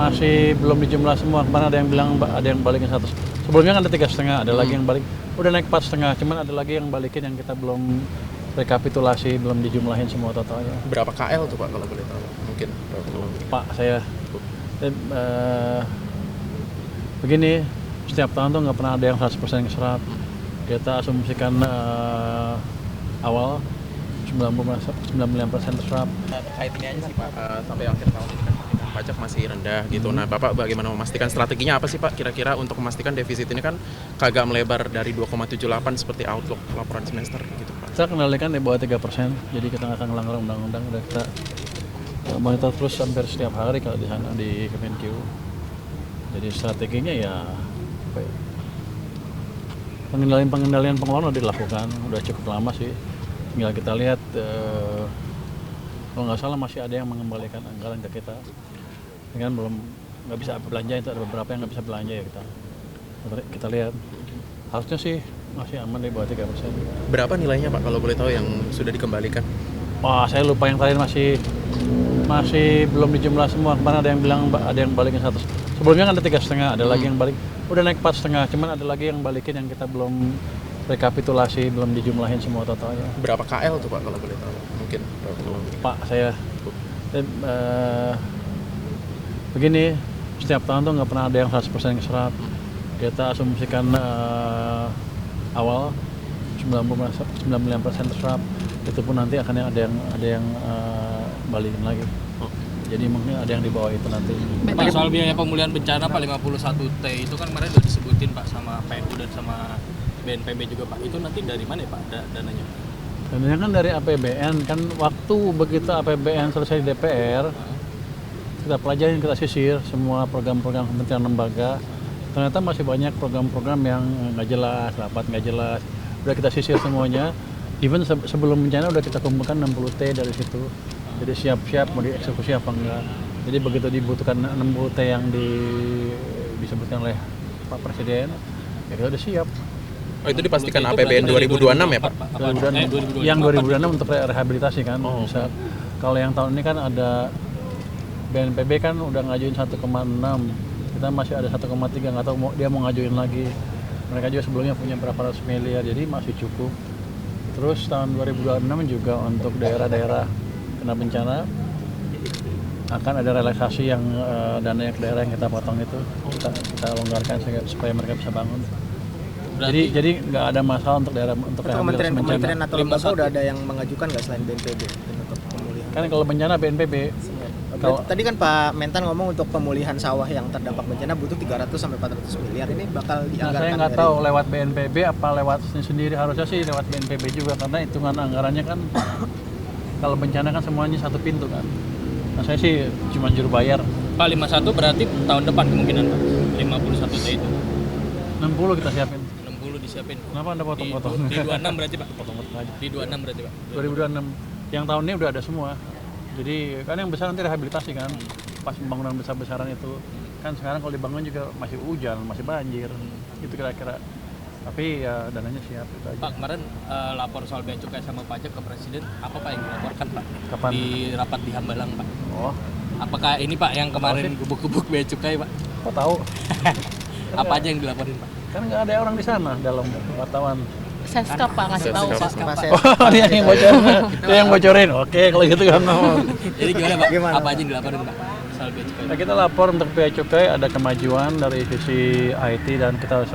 masih belum dijumlah semua. Kemarin ada yang bilang ada yang balikin 100. Sebelumnya kan ada 3,5, ada lagi yang balik. Udah naik 4,5, cuman ada lagi yang balikin yang kita belum rekapitulasi, belum dijumlahin semua totalnya. Berapa KL tuh Pak kalau boleh tahu? Mungkin Pak, saya begini, setiap tahun tuh nggak pernah ada yang 100% keserap. Kita asumsikan awal 99% terserap. terkait ini aja sih Pak, sampai akhir tahun ini kan pajak masih rendah gitu. Nah Bapak bagaimana memastikan strateginya apa sih Pak kira-kira untuk memastikan defisit ini kan kagak melebar dari 2,78 seperti outlook laporan semester gitu Pak? Kita kendalikan di bawah 3%, jadi kita nggak akan melanggar undang-undang. Udah kita monitor terus hampir setiap hari kalau di sana di Kemenq. Jadi strateginya ya apa ya, pengendalian pengeluaran udah dilakukan, udah cukup lama sih. Tinggal kita lihat kalau nggak salah masih ada yang mengembalikan anggaran ke kita. Ini kan belum nggak bisa belanja, itu ada beberapa yang nggak bisa belanja ya kita lihat. Harusnya sih masih aman di bawah 3%. Berapa nilainya Pak kalau boleh tahu yang sudah dikembalikan? Wah, saya lupa yang terakhir, masih belum dijumlah semua. Kemarin ada yang bilang ada yang balikin 100. Sebelumnya kan ada 3,5, ada lagi yang balik. Udah naik 4,5, cuman ada lagi yang balikin yang kita belum rekapitulasi, belum dijumlahin semua totalnya. Berapa KL tuh Pak kalau boleh tahu? Mungkin Pak, saya begini, setiap tahun tuh nggak pernah ada yang 100% keserap. Kita asumsikan awal 99% terserap. Itu pun nanti akan ada yang balikin lagi. Jadi mungkin ada yang di bawah itu nanti. Pak, soal biaya pemulihan bencana Pak 51T itu kan kemarin udah disebutin Pak sama PNU dan sama BNPB juga Pak. Itu nanti dari mana ya Pak dananya? Dananya kan dari APBN, kan waktu begitu APBN selesai di DPR, kita pelajarin, kita sisir semua program-program kementerian lembaga. Ternyata masih banyak program-program yang nggak jelas, rapat nggak jelas. Udah kita sisir semuanya. Even sebelum bencana udah kita kumpulkan 60T dari situ. Jadi siap-siap mau dieksekusi apa enggak. Jadi begitu dibutuhkan 60T yang disebutkan oleh Pak Presiden, ya kita udah siap. Oh itu dipastikan APBN 2026 ya Pak? 2026. Yang 2026 untuk rehabilitasi kan. Bisa. Kalau yang tahun ini kan ada BNPB kan udah ngajuin 1,6. Kita masih ada 1,3, nggak tahu dia mau ngajuin lagi. Mereka juga sebelumnya punya berapa ratus miliar, jadi masih cukup. Terus tahun 2026 juga untuk daerah-daerah kena bencana akan ada relaksasi yang dana yang ke daerah yang kita potong itu kita longgarkan supaya mereka bisa bangun. Jadi nggak ada masalah untuk daerah untuk rehabilitasi bencana. Kementerian atau lembaga udah ada yang mengajukan nggak selain BNPB untuk pemulihan? Kan kalau bencana BNPB. Tadi kan Pak Mentan ngomong untuk pemulihan sawah yang terdampak bencana butuh 300 sampai 400 miliar. Ini bakal dianggarkan. Saya nggak tahu lewat BNPB apa lewat sendiri, harusnya sih lewat BNPB juga karena hitungan anggarannya kan kalau bencana kan semuanya satu pintu kan. Nah saya sih cuma juru bayar. Pak 51 berarti tahun depan kemungkinan Pak 51T itu. 60 kita siapin. 60 disiapin. Kenapa Anda potong-potong? Di 26 berarti Pak. Potong-potong aja. Di 26 berarti Pak. 2026. Yang tahun ini udah ada semua. Jadi kan yang besar nanti rehabilitasi kan. Pas pembangunan besar-besaran itu kan sekarang kalau dibangun juga masih hujan, masih banjir. Itu kira-kira. Tapi ya dananya siap itu aja. Pak, kemarin lapor soal bea cukai sama pajak ke Presiden, apa Pak yang dilaporkan Pak? Kapan? Di rapat di Hambalang Pak. Oh, Apakah ini Pak yang kemarin gubuk-gubuk bea cukai Pak? kok tahu? Apa aja yang dilaporin Pak? Kan nggak ada orang di sana dalam wartawan. Seskap Pak ngasih tahu Seskap. Pak. Oh, dia yang bocorin. Dia yang bocorin. Oke, kalau gitu kan. Jadi gimana Pak? Gimana, Apa aja yang dilaporin Pak? Soal bea cukai. Nah, kita lapor untuk bea cukai ada kemajuan dari sisi IT dan kita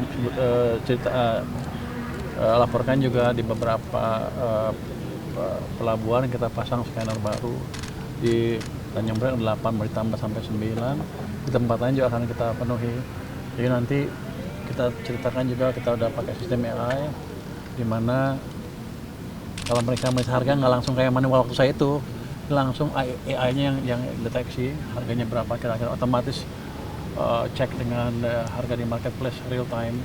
laporkan juga di beberapa pelabuhan kita pasang scanner baru di Tanjung Priok 8 mau ditambah sampai 9. Di tempat lain juga akan kita penuhi. Jadi nanti kita ceritakan juga kita udah pakai sistem AI di mana kalau mereka harga nggak langsung kayak manual waktu saya itu, langsung AI-nya yang deteksi harganya berapa kira-kira, otomatis cek dengan harga di marketplace real time.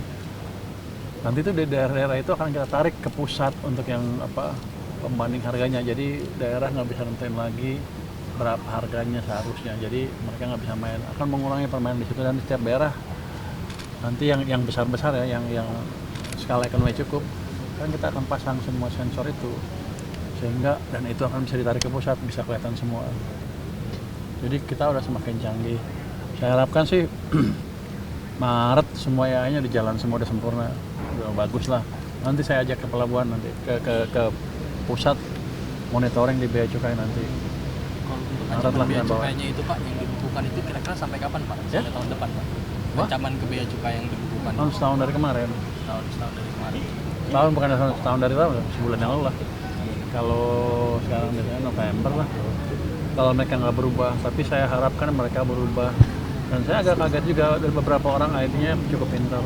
Nanti itu di daerah-daerah itu akan kita tarik ke pusat untuk yang pembanding harganya. Jadi daerah nggak bisa nentuin lagi berapa harganya seharusnya. Jadi mereka nggak bisa main, akan mengurangi permainan di situ. Dan di setiap daerah nanti yang besar-besar ya, yang skala ekonomi cukup, kan kita akan pasang semua sensor itu sehingga dan itu akan bisa ditarik ke pusat, bisa kelihatan semua. Jadi kita udah semakin canggih Saya harapkan sih Maret semua AI-nya di jalan semua udah sempurna, udah bagus lah. Nanti saya ajak ke pelabuhan nanti ke pusat monitoring di Bea Cukai nanti. Kalau untuk Maret ancaman lah bea kita bawa. cukainya itu Pak yang dibukukan itu kira-kira sampai kapan Pak? Ya? Sampai tahun depan Pak? Wah. Ancaman ke bea cukai yang dibukukan Tahun setahun dari kemarin. setahun dari kemarin. Tahun bukan setahun dari tahun, sebulan yang lalu lah. Kalau sekarang biasanya November lah. Kalau mereka nggak berubah, tapi saya harapkan mereka berubah. Dan saya agak kaget juga dari beberapa orang IT-nya cukup pintar.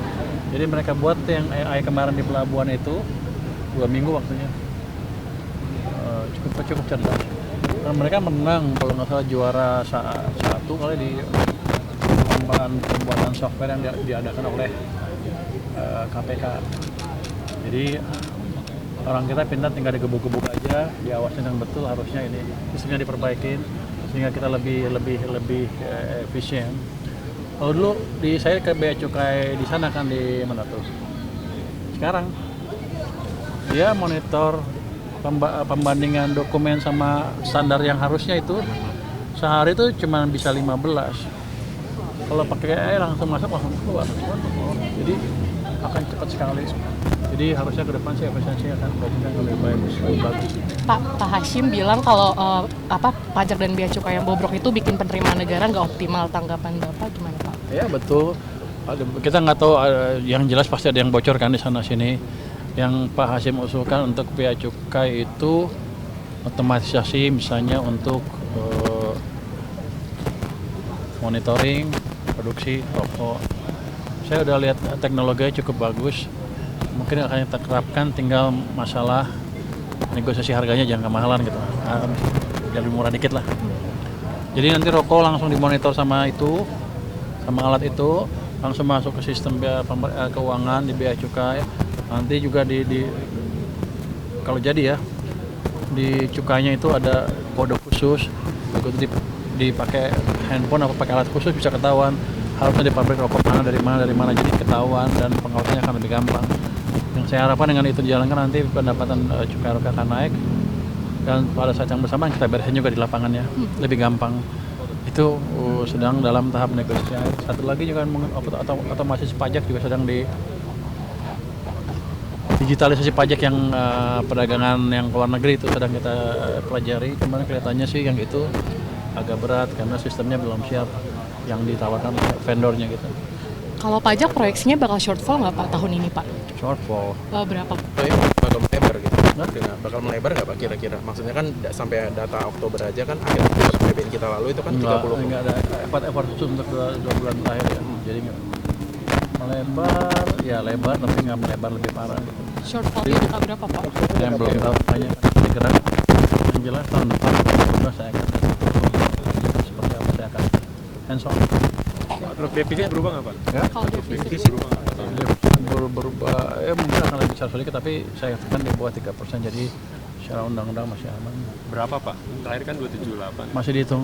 Jadi mereka buat yang AI kemarin di pelabuhan itu 2 minggu waktunya. Cukup cerdas. Dan mereka menang kalau nggak salah juara satu kali di perlombaan pembuatan software yang diadakan oleh KPK. Jadi orang kita pintar tinggal digebuk-gebuk aja, diawasin yang betul, harusnya ini sistemnya diperbaikin sehingga kita lebih efisien. Kalau dulu saya ke Bea Cukai di sana kan di mana tuh? Sekarang dia monitor pembandingan dokumen sama standar yang harusnya itu sehari itu cuma bisa 15. Kalau pakai AI langsung masuk langsung keluar. Jadi akan cepat sekali. Jadi harusnya ke depan sih efisiensi akan lebih bagus. Pak Hashim bilang kalau pajak dan bea cukai yang bobrok itu bikin penerimaan negara nggak optimal. Tanggapan Bapak gimana Pak? Ya betul. Kita nggak tahu, yang jelas pasti ada yang bocor kan di sana sini. Yang Pak Hashim usulkan untuk bea cukai itu otomatisasi misalnya untuk monitoring produksi rokok. Saya udah lihat teknologinya cukup bagus. Mungkin akan kita terapkan, tinggal masalah negosiasi harganya jangan kemahalan gitu. Lebih murah dikit lah. Jadi nanti rokok langsung dimonitor sama alat itu, langsung masuk ke sistem keuangan di bea cukai. Nanti juga kalau jadi ya di cukainya itu ada kode khusus, begitu dipakai handphone atau pakai alat khusus bisa ketahuan harusnya di pabrik rokok dari mana, jadi ketahuan dan pengawasannya akan lebih gampang. Yang saya harapkan dengan itu dijalankan nanti pendapatan cukai rokok akan naik, dan pada saat yang bersamaan kita beresin juga di lapangannya lebih gampang. Itu sedang dalam tahap negosiasi. Satu lagi juga otomatis pajak juga sedang digitalisasi pajak yang perdagangan yang ke luar negeri itu sedang kita pelajari. Cuman kelihatannya sih yang itu agak berat karena sistemnya belum siap yang ditawarkan vendornya gitu. Kalau pajak proyeksinya bakal shortfall nggak Pak tahun ini Pak? Shortfall. Berapa? Bakal melebar gitu. Bakal melebar nggak Pak kira-kira? Maksudnya kan sampai data Oktober aja kan akhir PBN kita lalu itu kan 30. Enggak ada effort khusus untuk 2 bulan terakhir ya. Jadi nggak melebar, ya lebar tapi nggak melebar lebih parah gitu. Shortfallnya bakal berapa Pak? Yang belum tahu banyak segera. Yang jelas tahun depan saya akan seperti apa saya akan hands on. Terus defisit berubah nggak Pak? Ya, Kalau defisit Defisit berubah nggak? berubah, mungkin akan lebih besar sedikit, tapi saya katakan di bawah 3%, jadi secara undang-undang masih aman. Berapa Pak? Terakhir kan 278. Masih dihitung.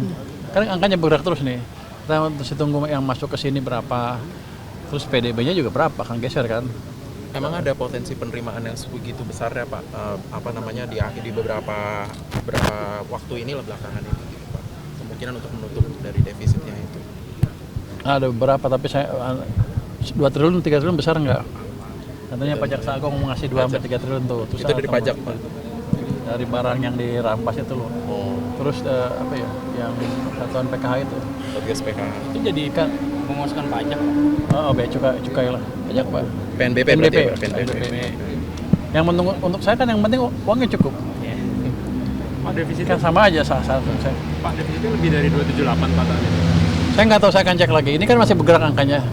Kan angkanya bergerak terus nih. Kita masih tunggu yang masuk ke sini berapa, terus PDB-nya juga berapa, kan geser kan. Emang ada potensi penerimaan yang sebegitu besar ya Pak? Di beberapa waktu ini belakangan ini gitu, Pak. Kemungkinan untuk menutup dari defisitnya itu. Ada beberapa, tapi saya 2 triliun, 3 triliun besar nggak? Katanya pajak Sagong mau ngasih 2-3 triliun tuh. Terus Itu dari pajak Pak? Dari barang yang dirampas itu loh. Terus yang satuan PKH itu. Satgas PKH. Itu jadi Kan, memuaskan pajak Pak. oh bea cukai lah. Pajak Pak. PNBP berarti ya Pak? PNBP. Yang untuk saya kan yang penting uangnya cukup. Pak defisitnya, Kan sama aja saya. Pak defisitnya lebih dari 278 Pak tahun ini. Saya nggak tahu, saya akan cek lagi. Ini kan masih bergerak angkanya.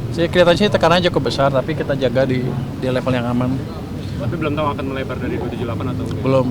Saya kelihatan sih tekanannya cukup besar, tapi kita jaga di level yang aman. Tapi belum tahu akan melebar dari 278 atau enggak? Belum.